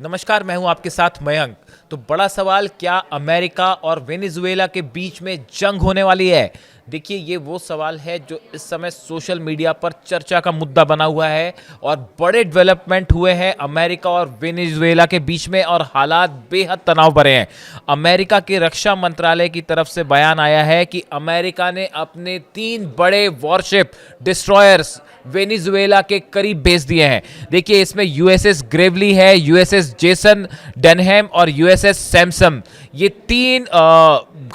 नमस्कार, मैं हूं आपके साथ मयंक। तो बड़ा सवाल, क्या अमेरिका और वेनेजुएला के बीच में जंग होने वाली है? देखिए, ये वो सवाल है जो इस समय सोशल मीडिया पर चर्चा का मुद्दा बना हुआ है और बड़े डेवलपमेंट हुए हैं अमेरिका और वेनेजुएला के बीच में और हालात बेहद तनाव भरे हैं। अमेरिका के रक्षा मंत्रालय की तरफ से बयान आया है कि अमेरिका ने अपने 3 बड़े वॉरशिप डिस्ट्रॉयर्स वेनेजुएला के करीब भेज दिए हैं। देखिए, इसमें यूएसएस ग्रेवली है, यूएसएस जेसन डेनहैम और यूएसएस सैमसम। ये 3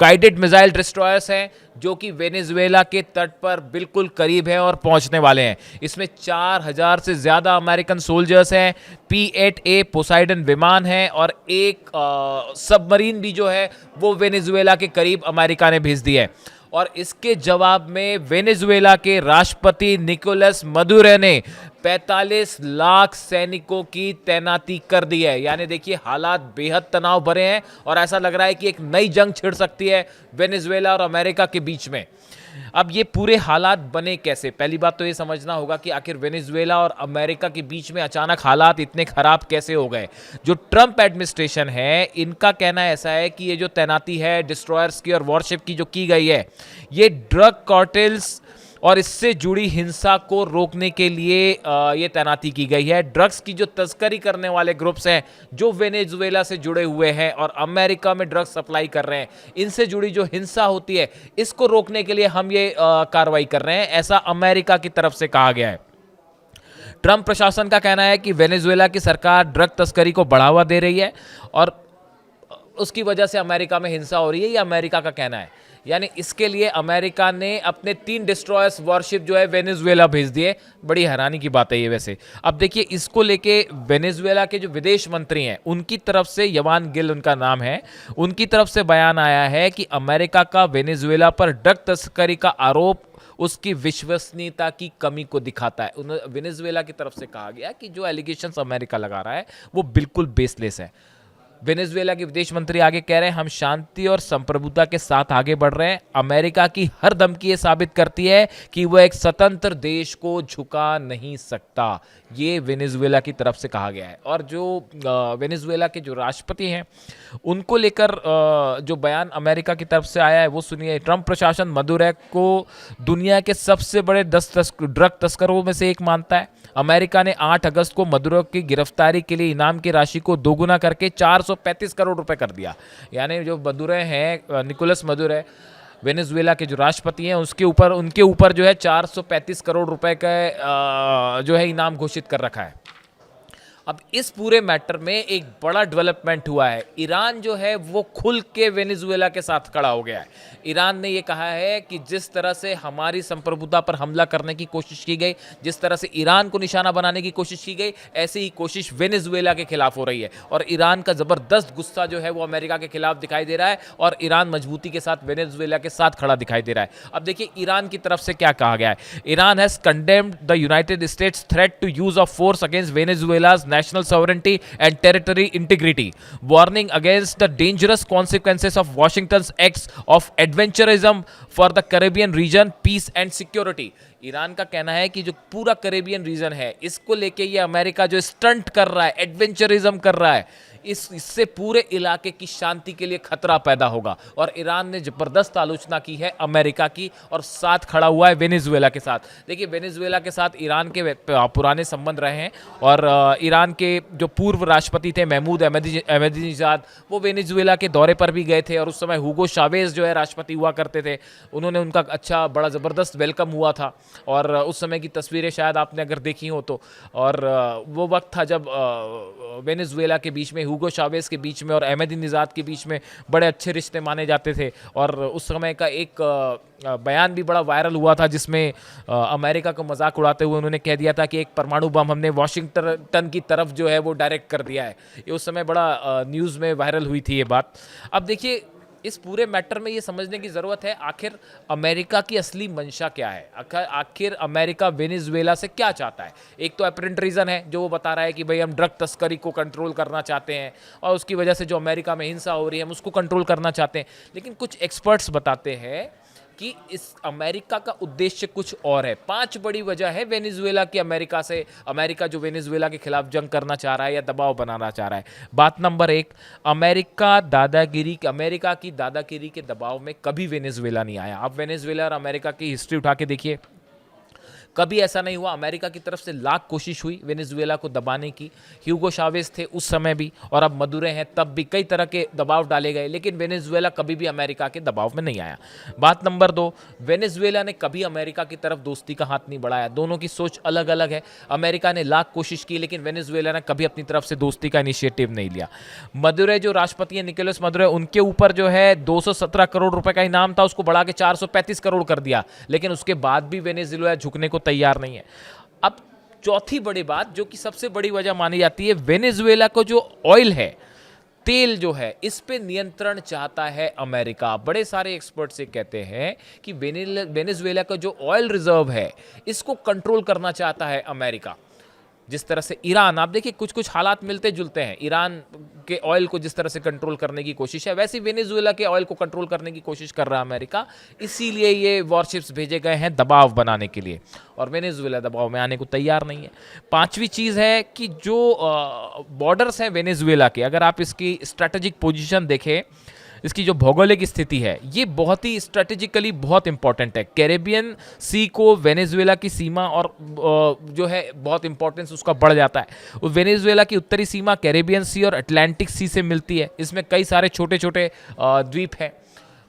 गाइडेड मिसाइल डिस्ट्रॉयर्स हैं जो कि वेनेजुएला के तट पर बिल्कुल करीब हैं और पहुंचने वाले हैं। इसमें 4000 से ज़्यादा अमेरिकन सोल्जर्स हैं, P-8A पोसाइडन विमान है और एक सबमरीन भी जो है वो वेनेजुएला के करीब अमेरिका ने भेज दिया है। और इसके जवाब में वेनेजुएला के राष्ट्रपति निकोलस मदुरो ने 45 लाख सैनिकों की तैनाती कर दी है। यानी देखिए, हालात बेहद तनाव भरे हैं और ऐसा लग रहा है कि एक नई जंग छिड़ सकती है वेनेजुएला और अमेरिका के बीच में। अब ये पूरे हालात बने कैसे? पहली बात तो ये समझना होगा कि आखिर वेनेजुएला और अमेरिका के बीच में अचानक हालात इतने खराब कैसे हो गए। जो ट्रंप एडमिनिस्ट्रेशन है, इनका कहना ऐसा है कि ये जो तैनाती है डिस्ट्रॉयर्स की और वॉरशिप की जो की गई है, ये ड्रग कार्टेल्स और इससे जुड़ी हिंसा को रोकने के लिए ये तैनाती की गई है। ड्रग्स की जो तस्करी करने वाले ग्रुप्स हैं जो वेनेजुएला से जुड़े हुए हैं और अमेरिका में ड्रग्स सप्लाई कर रहे हैं, इनसे जुड़ी जो हिंसा होती है, इसको रोकने के लिए हम ये कार्रवाई कर रहे हैं, ऐसा अमेरिका की तरफ से कहा गया है। ट्रंप प्रशासन का कहना है कि वेनेजुएला की सरकार ड्रग तस्करी को बढ़ावा दे रही है और उसकी वजह से अमेरिका में हिंसा हो रही है, ये अमेरिका का कहना है। यानी इसके लिए अमेरिका ने अपने 3 डिस्ट्रॉयर्स वॉरशिप जो है वेनेजुएला भेज दिए। बड़ी हैरानी की बात है ये वैसे। अब देखिए, इसको लेके वेनेजुएला के जो विदेश मंत्री हैं, उनकी तरफ से, यवान गिल उनका नाम है, उनकी तरफ से बयान आया है कि अमेरिका का वेनेजुएला पर ड्रग तस्करी का आरोप उसकी विश्वसनीयता की कमी को दिखाता है। वेनेजुएला की तरफ से कहा गया कि जो एलिगेशंस अमेरिका लगा रहा है वो बिल्कुल बेसलेस है। वेनेजुएला के विदेश मंत्री आगे कह रहे हैं, हम शांति और संप्रभुता के साथ आगे बढ़ रहे हैं। अमेरिका की हर धमकी ये साबित करती है कि वह एक स्वतंत्र देश को झुका नहीं सकता। ये वेनेजुएला की तरफ से कहा गया है। और जो वेनेजुएला के जो राष्ट्रपति हैं, उनको लेकर जो बयान अमेरिका की तरफ से आया है वो सुनिए। ट्रंप प्रशासन मदुरो को दुनिया के सबसे बड़े 10 ड्रग तस्करों में से एक मानता है। अमेरिका ने 8 अगस्त को मदुरो की गिरफ्तारी के लिए इनाम की राशि को दोगुना करके 435 करोड़ रुपए कर दिया। यानी जो मदुरो हैं, निकोलस मदुरो, वेनेजुएला के जो राष्ट्रपति हैं, उनके ऊपर जो है 435 करोड़ रुपए का जो है इनाम घोषित कर रखा है। अब इस पूरे मैटर में एक बड़ा डेवलपमेंट हुआ है। ईरान जो है वो खुल के वेनेजुएला के साथ खड़ा हो गया है। ईरान ने ये कहा है कि जिस तरह से हमारी संप्रभुता पर हमला करने की कोशिश की गई, जिस तरह से ईरान को निशाना बनाने की कोशिश की गई, ऐसी ही कोशिश वेनेजुएला के खिलाफ हो रही है। और ईरान का ज़बरदस्त गुस्सा जो है वो अमेरिका के खिलाफ दिखाई दे रहा है और ईरान मजबूती के साथ वेनेजुएला के साथ खड़ा दिखाई दे रहा है। अब देखिए, ईरान की तरफ से क्या कहा गया है। Iran has condemned the United States threat to use of force against Venezuela's national sovereignty and territory integrity, warning against the dangerous consequences of Washington's acts of adventurism for the Caribbean region, peace and security. Iran का कहना है कि जो पूरा Caribbean reason है, इसको लेके ये अमेरिका जो स्टंट कर रहा है, एडवेंचरिज्म कर रहा है, इससे पूरे इलाके की शांति के लिए खतरा पैदा होगा। और ईरान ने जबरदस्त आलोचना की है अमेरिका की और साथ खड़ा हुआ है वेनेजुएला के साथ। देखिए, वेनेजुएला के साथ ईरान के पुराने संबंध रहे हैं और ईरान के जो पूर्व राष्ट्रपति थे महमूद अहमदीनेजाद, वो वेनेजुएला के दौरे पर भी गए थे और उस समय हुगो चावेज जो है राष्ट्रपति हुआ करते थे। उन्होंने उनका अच्छा बड़ा ज़बरदस्त वेलकम हुआ था और उस समय की तस्वीरें शायद आपने अगर देखी हो तो। और वो वक्त था जब वेनेजुएला के बीच में, हुगो चावेज के बीच में और अहमदीनेजाद के बीच में बड़े अच्छे रिश्ते माने जाते थे। और उस समय का एक बयान भी बड़ा वायरल हुआ था जिसमें अमेरिका को मजाक उड़ाते हुए उन्होंने कह दिया था कि एक परमाणु बम हमने वाशिंगटन की तरफ जो है वो डायरेक्ट कर दिया है। ये उस समय बड़ा न्यूज़ में वायरल हुई थी ये बात। अब देखिए, इस पूरे मैटर में ये समझने की ज़रूरत है आखिर अमेरिका की असली मंशा क्या है। आखिर अमेरिका वेनेजुएला से क्या चाहता है। एक तो अपरेंट रीज़न है जो वो बता रहा है कि भाई हम ड्रग तस्करी को कंट्रोल करना चाहते हैं और उसकी वजह से जो अमेरिका में हिंसा हो रही है हम उसको कंट्रोल करना चाहते हैं। लेकिन कुछ एक्सपर्ट्स बताते हैं कि इस अमेरिका का उद्देश्य कुछ और है। 5 बड़ी वजह है वेनेजुएला की अमेरिका जो वेनेजुएला के खिलाफ जंग करना चाह रहा है या दबाव बनाना चाह रहा है। बात नंबर 1, अमेरिका की दादागिरी के दबाव में कभी वेनेजुएला नहीं आया। आप वेनेजुएला और अमेरिका की हिस्ट्री उठा के देखिए, कभी ऐसा नहीं हुआ। अमेरिका की तरफ से लाख कोशिश हुई वेनेजुएला को दबाने की। ह्यूगो चावेज थे उस समय भी, और अब मदुरे हैं, तब भी कई तरह के दबाव डाले गए, लेकिन वेनेजुएला कभी भी अमेरिका के दबाव में नहीं आया। बात नंबर 2, वेनेजुएला ने कभी अमेरिका की तरफ दोस्ती का हाथ नहीं बढ़ाया। दोनों की सोच अलग अलग है। अमेरिका ने लाख कोशिश की, लेकिन वेनेजुएला ने कभी अपनी तरफ से दोस्ती का इनिशिएटिव नहीं लिया। मदुरे जो राष्ट्रपति हैं निकोलस मदुरे, उनके ऊपर जो है 217 करोड़ रुपए का इनाम था, उसको बढ़ा के 435 करोड़ कर दिया, लेकिन उसके बाद भी वेनेजुएला झुकने को तैयार नहीं है। अब चौथी बड़ी बात, जो कि सबसे बड़ी वजह मानी जाती है, वेनेजुएला को जो ऑयल है, तेल जो है, इस पे नियंत्रण चाहता है अमेरिका। बड़े सारे एक्सपर्ट से कहते हैं कि वेनेजुएला का जो ऑयल रिजर्व है, इसको कंट्रोल करना चाहता है अमेरिका। जिस तरह से ईरान, आप देखिए कुछ कुछ हालात मिलते जुलते हैं। ईरान के ऑयल को जिस तरह से कंट्रोल करने की कोशिश है, वैसे वेनेजुएला के ऑयल को कंट्रोल करने की कोशिश कर रहा है अमेरिका। इसीलिए ये वॉरशिप्स भेजे गए हैं दबाव बनाने के लिए, और वेनेजुएला दबाव में आने को तैयार नहीं है। पांचवी चीज़ है कि जो बॉर्डर्स हैं वेनेजुएला के, अगर आप इसकी स्ट्रेटेजिक पोजीशन देखें, इसकी जो भौगोलिक स्थिति है, ये बहुत ही स्ट्रेटेजिकली बहुत इंपॉर्टेंट है। कैरेबियन सी को वेनेजुएला की सीमा और जो है बहुत इंपॉर्टेंस उसका बढ़ जाता है। वेनेजुएला की उत्तरी सीमा कैरेबियन सी और अटलांटिक सी से मिलती है। इसमें कई सारे छोटे छोटे द्वीप हैं।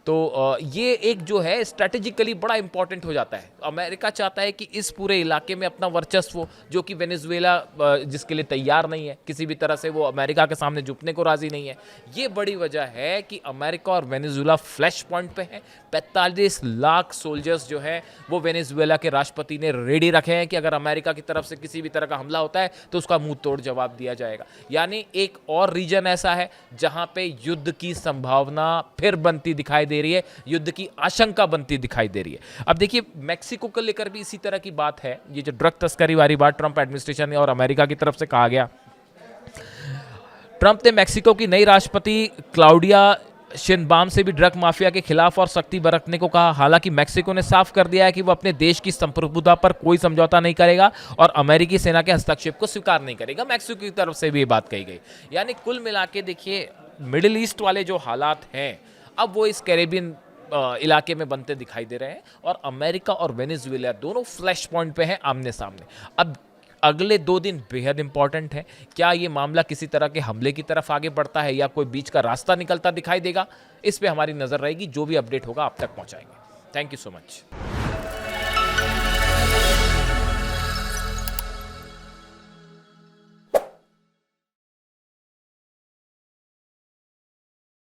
तो ये एक जो है स्ट्रेटेजिकली बड़ा इंपॉर्टेंट हो जाता है। अमेरिका चाहता है कि इस पूरे इलाके में अपना वर्चस्व, जो कि वेनेजुएला जिसके लिए तैयार नहीं है, किसी भी तरह से वो अमेरिका के सामने झुकने को राजी नहीं है। ये बड़ी वजह है कि अमेरिका और वेनेजुएला फ्लैश पॉइंट पे हैं। 45 लाख सोल्जर्स जो है वो वेनेजुएला के राष्ट्रपति ने रेडी रखे हैं कि अगर अमेरिका की तरफ से किसी भी तरह का हमला होता है तो उसका मुंह तोड़ जवाब दिया जाएगा। यानी एक और रीजन ऐसा है जहां पे युद्ध की संभावना फिर बनती दिखाई दे रही है, युद्ध की आशंका बनती दिखाई दे रही है। अब देखिए मैक्सिको को लेकर भी इसी तरह की बात है। ये जो ड्रग तस्करी वाली बात ट्रंप एडमिनिस्ट्रेशन और अमेरिका की तरफ से कहा गया, ट्रंप ने मैक्सिको की नई राष्ट्रपति क्लाउडिया शेनबाम से भी ड्रग माफिया के खिलाफ और सख्ती बरतने को कहा। हालांकि मैक्सिको ने साफ कर दिया है कि वो अपने देश की संप्रभुता पर कोई समझौता नहीं करेगा और अमेरिकी सेना के हस्तक्षेप को स्वीकार नहीं करेगा। मैक्सिको की तरफ से भी ये बात कही गई। यानी कुल मिला के देखिए, मिडिल ईस्ट वाले जो हालात हैं, अब वो इस कैरेबियन इलाके में बनते दिखाई दे रहे हैं, और अमेरिका और वेनेजुएला दोनों फ्लैश पॉइंट पे हैं आमने सामने। अब अगले 2 दिन बेहद इंपॉर्टेंट है। क्या ये मामला किसी तरह के हमले की तरफ आगे बढ़ता है या कोई बीच का रास्ता निकलता दिखाई देगा, इस पे हमारी नजर रहेगी। जो भी अपडेट होगा आप तक पहुंचाएंगे। Thank you so much.